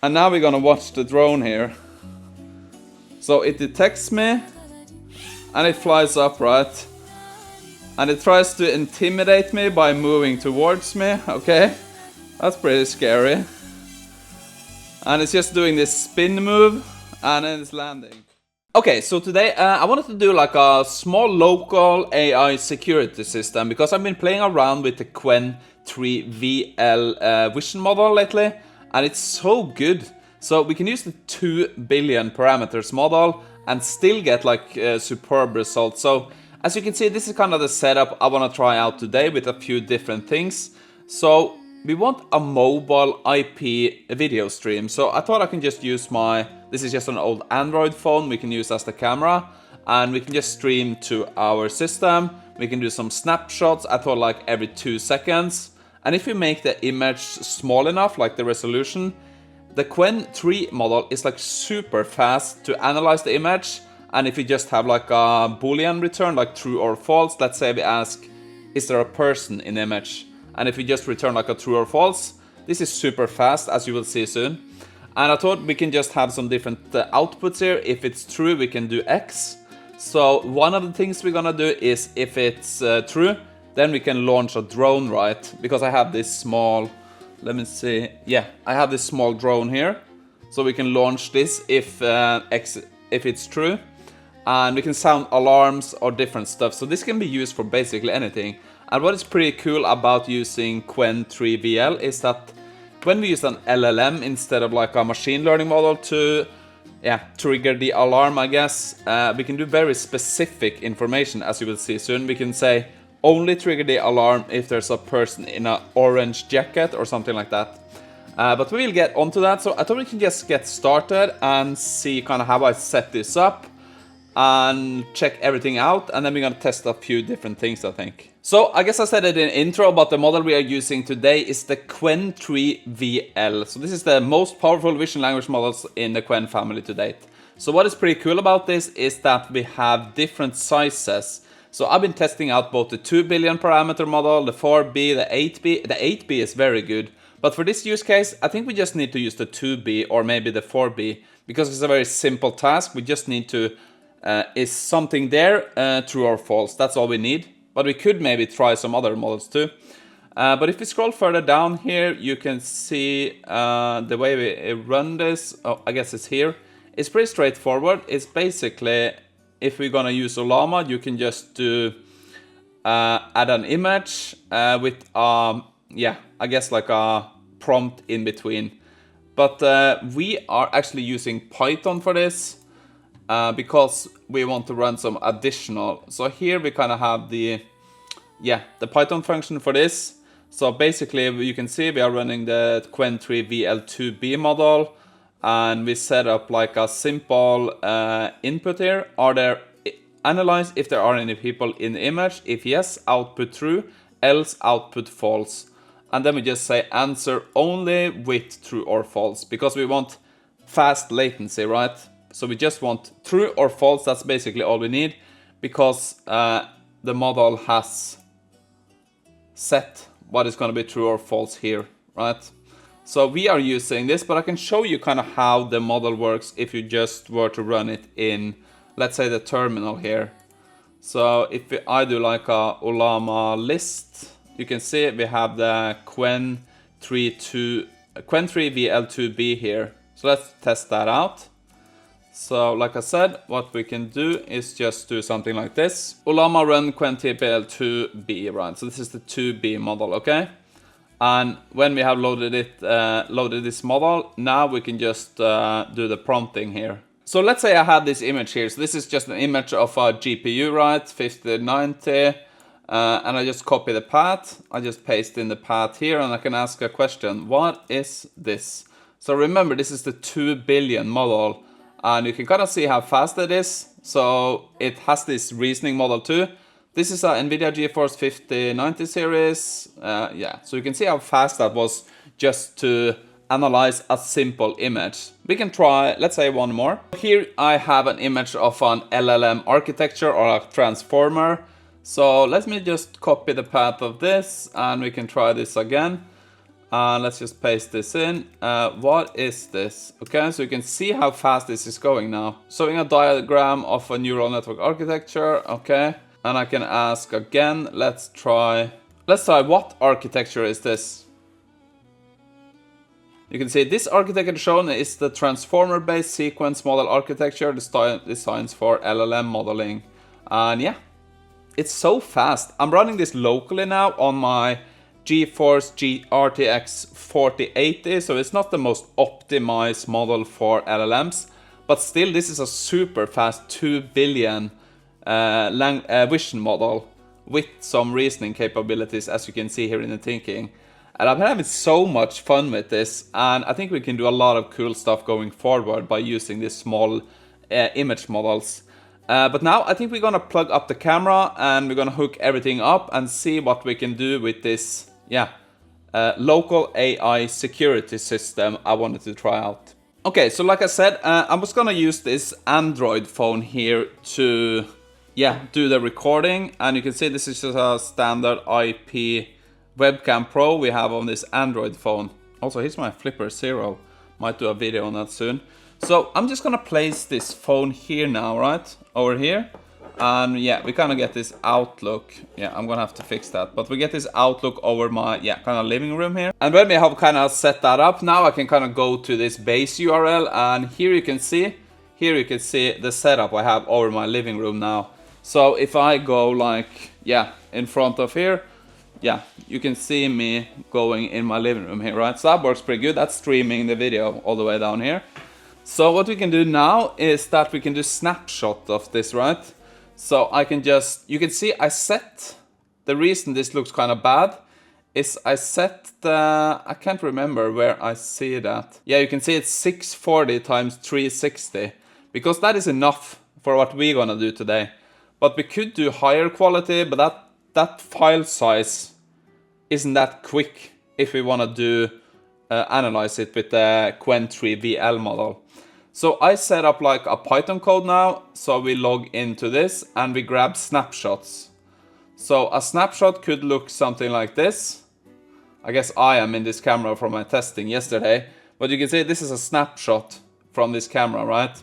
And now we're gonna watch the drone here. So it detects me and it flies up, right? And it tries to intimidate me by moving towards me, okay? That's pretty scary. And it's just doing this spin move and then it's landing. Okay, so today I wanted to do like a small local AI security system because I've been playing around with the Qwen3-VL vision model lately, and it's so good. So we can use the 2 billion parameters model and still get like superb results. So as you can see, this is kind of the setup I want to try out today with a few different things. So we want a mobile IP video stream. So I thought I can just use this is just an old Android phone we can use as the camera. And we can just stream to our system. We can do some snapshots, I thought like every 2 seconds. And if you make the image small enough, like the resolution, the Qwen3 model is like super fast to analyze the image. And if you just have like a Boolean return, like true or false, let's say we ask, is there a person in the image? And if we just return like a true or false, this is super fast, as you will see soon. And I thought we can just have some different outputs here. If it's true, we can do X. So one of the things we're gonna do is if it's true, then we can launch a drone, right? Because I have this small, let me see. Yeah, I have this small drone here. So we can launch this if it's true. And we can sound alarms or different stuff. So this can be used for basically anything. And what is pretty cool about using Qwen3-VL is that when we use an LLM instead of like a machine learning model to trigger the alarm, I guess, we can do very specific information, as you will see soon. We can say only trigger the alarm if there's a person in an orange jacket or something like that. But we will get onto that. So I thought we can just get started and see kind of how I set this up and check everything out, and then we're gonna test a few different things, I think. So I guess I said it in intro, but the model we are using today is the Qwen3-VL. So this is the most powerful vision language models in the Qwen family to date. So what is pretty cool about this is that we have different sizes. So I've been testing out both the 2 billion parameter model, the 4B, the 8B. The 8B is very good, but for this use case, I think we just need to use the 2B or maybe the 4B because it's a very simple task. We just need to is something there, true or false? That's all we need. But we could maybe try some other models too. But if we scroll further down here, you can see the way we run this. Oh, I guess it's here. It's pretty straightforward. It's basically, if we're gonna use Olama, you can just do add an image with I guess like a prompt in between. But we are actually using Python for this. Because we want to run some additional. So here we kind of have the Python function for this. So basically you can see we are running the Qwen3-VL2B model, and we set up like a simple input here. Analyze if there are any people in the image. If yes, output true, else output false. And then we just say answer only with true or false, because we want fast latency, right? So we just want true or false, that's basically all we need, because the model has set what is going to be true or false here, right? So we are using this, but I can show you kind of how the model works if you just were to run it in, let's say, the terminal here. So if I do like a Olama list, you can see we have the Qwen3-VL2B here. So let's test that out. So like I said, what we can do is just do something like this. Olama run Qwen3-VL2B, right? So this is the 2B model, okay? And when we have loaded this model, now we can just do the prompting here. So let's say I had this image here. So this is just an image of a GPU, right? 5090. And I just copy the path. I just paste in the path here, and I can ask a question. What is this? So remember, this is the 2 billion model. And you can kind of see how fast it is. So it has this reasoning model too. This is a NVIDIA GeForce 5090 series. So you can see how fast that was just to analyze a simple image. We can try, let's say, one more. Here I have an image of an LLM architecture or a transformer. So let me just copy the path of this, and we can try this again. And let's just paste this in. What is this? Okay, so you can see how fast this is going now. Showing a diagram of a neural network architecture. Okay, and I can ask again. Let's try what architecture is this? You can see this architecture shown is the transformer-based sequence model architecture designs for LLM modeling. And yeah, it's so fast. I'm running this locally now on my GeForce RTX 4080, so it's not the most optimized model for LLMs, but still this is a super fast 2 billion vision model with some reasoning capabilities, as you can see here in the thinking. And I'm having so much fun with this, and I think we can do a lot of cool stuff going forward by using these small image models. But now I think we're gonna plug up the camera and we're gonna hook everything up and see what we can do with this, local AI security system I wanted to try out. Okay, so like I said, I was gonna use this Android phone here to, do the recording. And you can see this is just a standard IP webcam pro we have on this Android phone. Also, here's my Flipper Zero. Might do a video on that soon. So I'm just gonna place this phone here now, right? Over here. And we kind of get this outlook. I'm gonna have to fix that. But we get this outlook over my, kind of living room here. And when we have kind of set that up, now I can kind of go to this base URL. And here you can see the setup I have over my living room now. So if I go like, in front of here, you can see me going in my living room here, right? So that works pretty good. That's streaming the video all the way down here. So what we can do now is that we can do snapshot of this, right? So I can just, you can see I set, the reason this looks kind of bad is I set the, I can't remember where I see that. You can see it's 640 times 360 because that is enough for what we're gonna do today. But we could do higher quality, but that file size isn't that quick if we wanna do, analyze it with the Qwen3-VL model. So I set up like a Python code now, so we log into this and we grab snapshots. So a snapshot could look something like this. I guess I am in this camera from my testing yesterday, but you can see this is a snapshot from this camera, right?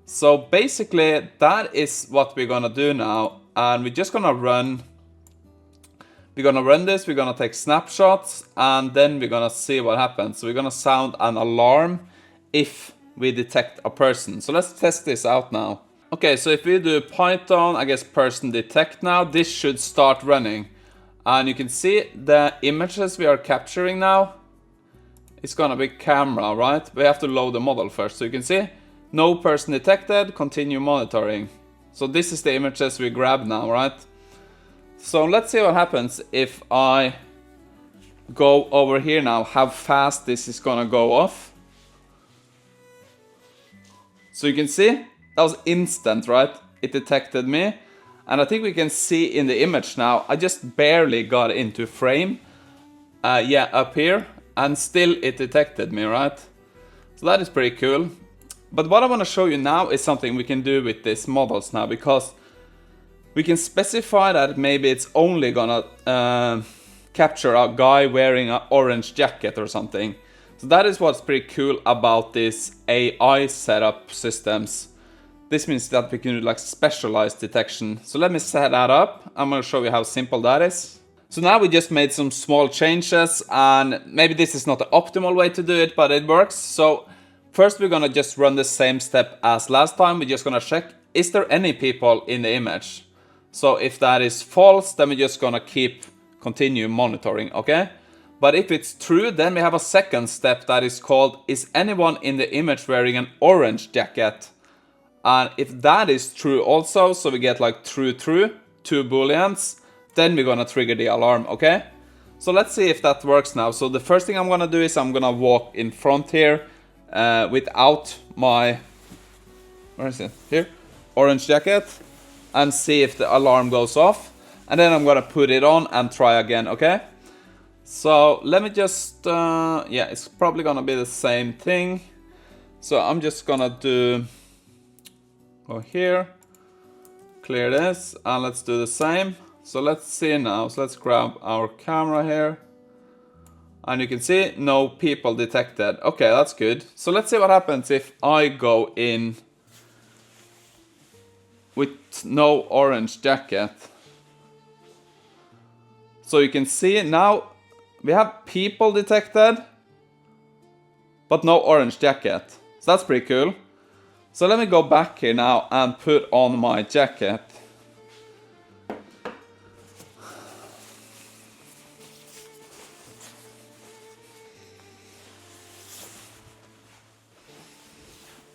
So basically that is what we're gonna do now, and we're just gonna run. We're gonna run this, we're gonna take snapshots, and then we're gonna see what happens. So we're gonna sound an alarm if we detect a person. So let's test this out now. Okay, so if we do Python, I guess person detect now, this should start running. And you can see the images we are capturing now. It's gonna be camera, right? We have to load the model first. So you can see, no person detected, continue monitoring. So this is the images we grab now, right? So let's see what happens if I go over here now, how fast this is gonna go off. So you can see, that was instant, right? It detected me. And I think we can see in the image now, I just barely got into frame. Up here. And still it detected me, right? So that is pretty cool. But what I want to show you now is something we can do with these models now. Because we can specify that maybe it's only gonna capture a guy wearing an orange jacket or something. So that is what's pretty cool about these AI setup systems. This means that we can do like specialized detection. So let me set that up. I'm gonna show you how simple that is. So now we just made some small changes, and maybe this is not the optimal way to do it, but it works. So first we're gonna just run the same step as last time. We're just gonna check, is there any people in the image? So if that is false, then we're just gonna continue monitoring, okay? But if it's true, then we have a second step that is called, is anyone in the image wearing an orange jacket? And if that is true also, so we get like true, 2 booleans, then we're gonna trigger the alarm, okay? So let's see if that works now. So the first thing I'm gonna do is I'm gonna walk in front here without my, where is it? Here, orange jacket, and see if the alarm goes off. And then I'm gonna put it on and try again, okay? So let me just, it's probably gonna be the same thing. So I'm just gonna go here, clear this, and let's do the same. So let's see now. So let's grab our camera here. And you can see no people detected. Okay, that's good. So let's see what happens if I go in with no orange jacket. So you can see now we have people detected, but no orange jacket. So that's pretty cool. So let me go back here now and put on my jacket.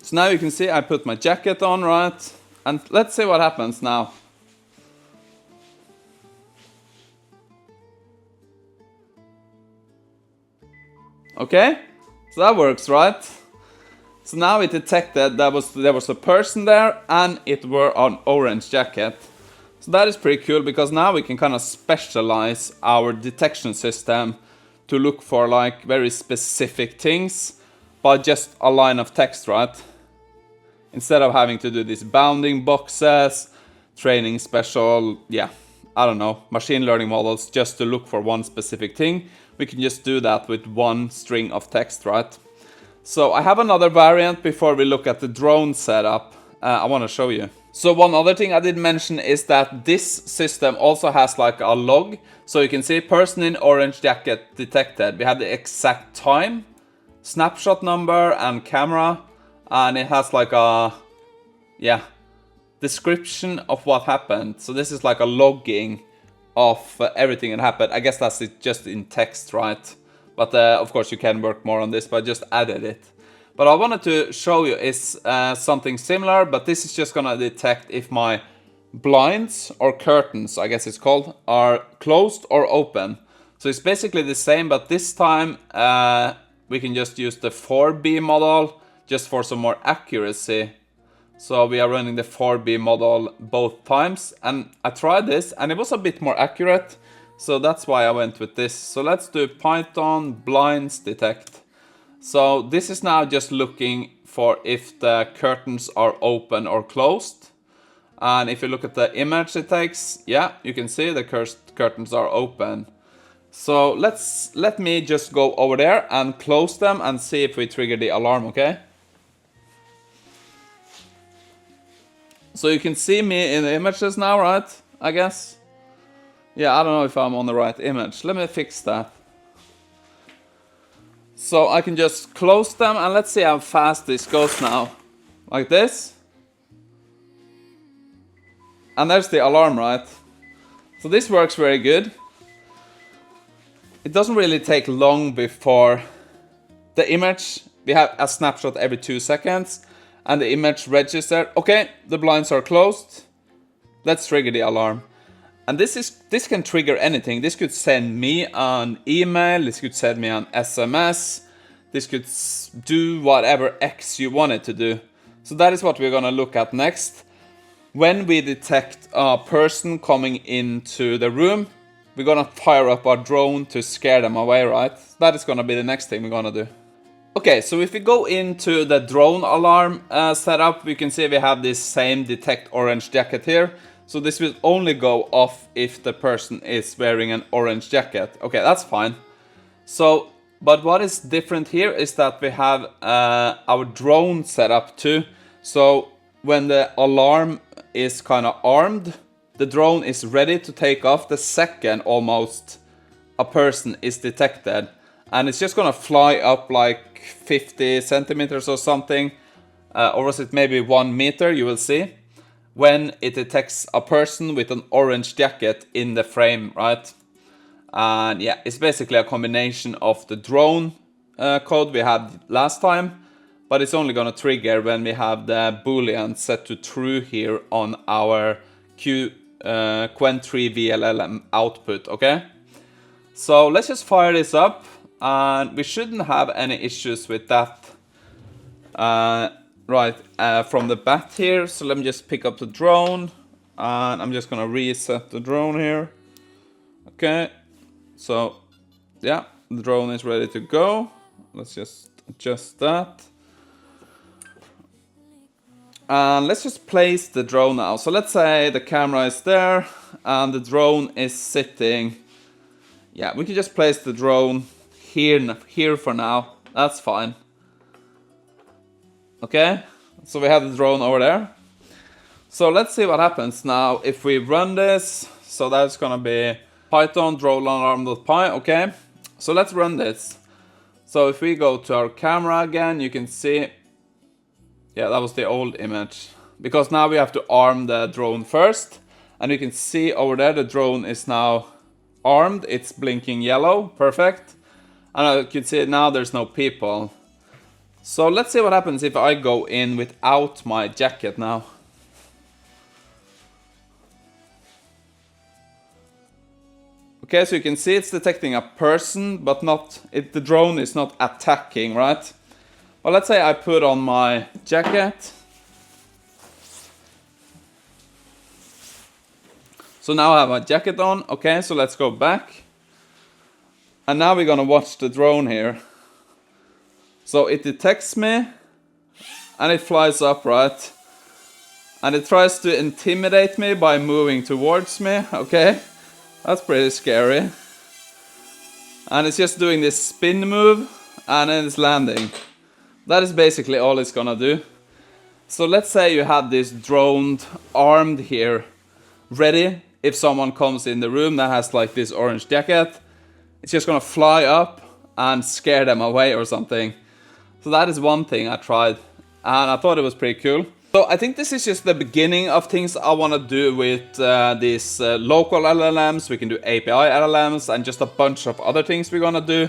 So now you can see I put my jacket on, right? And let's see what happens now. Okay, so that works, right? So now it detected there was a person there and it were an orange jacket. So that is pretty cool because now we can kind of specialize our detection system to look for like very specific things by just a line of text, right? Instead of having to do these bounding boxes, training special, I don't know, machine learning models just to look for one specific thing, we can just do that with one string of text, right? So I have another variant before we look at the drone setup. I want to show you. So one other thing I did mention is that this system also has like a log. So you can see person in orange jacket detected. We have the exact time, snapshot number and camera. And it has like a, description of what happened. So this is like a logging of everything that happened. I guess that's it just in text, right? But of course you can work more on this, but I just added it. But I wanted to show you is something similar, but this is just gonna detect if my blinds or curtains, I guess it's called, are closed or open. So it's basically the same, but this time we can just use the 4B model just for some more accuracy. So we are running the 4B model both times, and I tried this and it was a bit more accurate. So that's why I went with this. So let's do Python blinds detect. So this is now just looking for if the curtains are open or closed. And if you look at the image it takes, you can see the curtains are open. So let me just go over there and close them and see if we trigger the alarm, okay? So you can see me in the images now, right? I guess. I don't know if I'm on the right image. Let me fix that. So I can just close them and let's see how fast this goes now. Like this. And there's the alarm, right? So this works very good. It doesn't really take long before the image, we have a snapshot every 2 seconds. And the image registered. Okay, the blinds are closed. Let's trigger the alarm. And this can trigger anything. This could send me an email. This could send me an SMS. This could do whatever X you want it to do. So that is what we're gonna look at next. When we detect a person coming into the room, we're gonna fire up our drone to scare them away, right? That is gonna be the next thing we're gonna do. Okay, so if we go into the drone alarm setup, we can see we have this same detect orange jacket here. So this will only go off if the person is wearing an orange jacket. Okay, that's fine. So, but what is different here is that we have our drone set up too. So when the alarm is kind of armed, the drone is ready to take off the second almost a person is detected. And it's just gonna fly up like 50 centimeters or something, or was it maybe 1 meter, you will see, when it detects a person with an orange jacket in the frame, right? And it's basically a combination of the drone code we had last time, but it's only gonna trigger when we have the boolean set to true here on our Qwen3-VL output, okay? So let's just fire this up. And we shouldn't have any issues with that from the bat here. So let me just pick up the drone and I'm just gonna reset the drone here. Okay, so the drone is ready to go. Let's just adjust that. And let's just place the drone now. So let's say the camera is there and the drone is sitting. We can just place the drone here for now. That's fine. Okay, so we have the drone over there. So let's see what happens now if we run this. So that's gonna be Python drone alarm.py. Okay, so let's run this. So if we go to our camera again, you can see, yeah, that was the old image. Because now we have to arm the drone first. And you can see over there the drone is now armed. It's blinking yellow, perfect. And you can see now there's no people. So let's see what happens if I go in without my jacket now. Okay, so you can see it's detecting a person, but the drone is not attacking, right? Well, let's say I put on my jacket. So now I have my jacket on. Okay, so let's go back. And now we're gonna watch the drone here. So it detects me, and it flies up, right? And it tries to intimidate me by moving towards me, okay? That's pretty scary. And it's just doing this spin move, and then it's landing. That is basically all it's gonna do. So let's say you had this drone armed here, ready. If someone comes in the room that has like this orange jacket, it's just gonna fly up and scare them away or something. So that is one thing I tried, and I thought it was pretty cool. So I think this is just the beginning of things I want to do with these local LLMs. We can do API LLMs and just a bunch of other things we're gonna do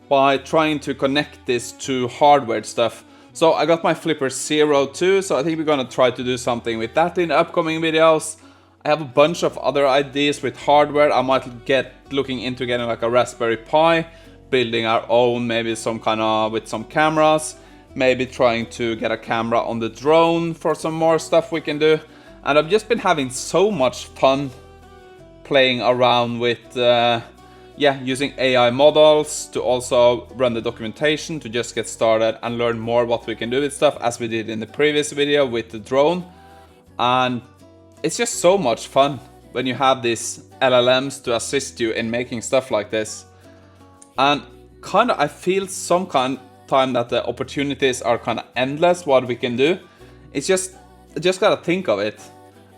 by trying to connect this to hardware stuff. So I got my Flipper Zero too, so I think we're gonna try to do something with that in the upcoming videos. I have a bunch of other ideas with hardware. I might get looking into getting like a Raspberry Pi, building our own, maybe some kind of with some cameras. Maybe trying to get a camera on the drone for some more stuff we can do. And I've just been having so much fun playing around with using AI models to also run the documentation to just get started and learn more what we can do with stuff, as we did in the previous video with the drone. And it's just so much fun when you have these LLMs to assist you in making stuff like this. And kind of I feel some kind time that the opportunities are kind of endless what we can do. It's just gotta think of it.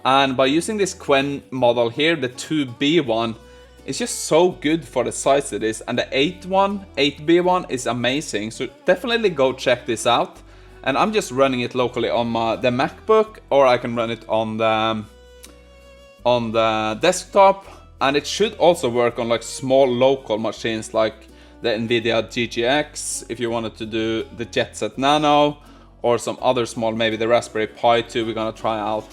And by using this Qwen model here, the 2B one, it's just so good for the size it is. And the 8B one is amazing. So definitely go check this out. And I'm just running it locally on the MacBook, or I can run it on the desktop. And it should also work on like small local machines like the NVIDIA GGX, if you wanted to do the JetSet Nano, or some other small, maybe the Raspberry Pi 2 we're gonna try out.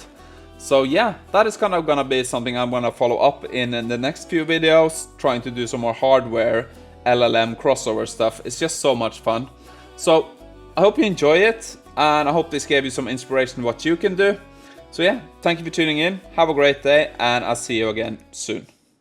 So yeah, that is kind of gonna be something I'm gonna follow up in the next few videos, trying to do some more hardware LLM crossover stuff. It's just so much fun. So I hope you enjoy it, and I hope this gave you some inspiration what you can do. So yeah, thank you for tuning in, have a great day, and I'll see you again soon.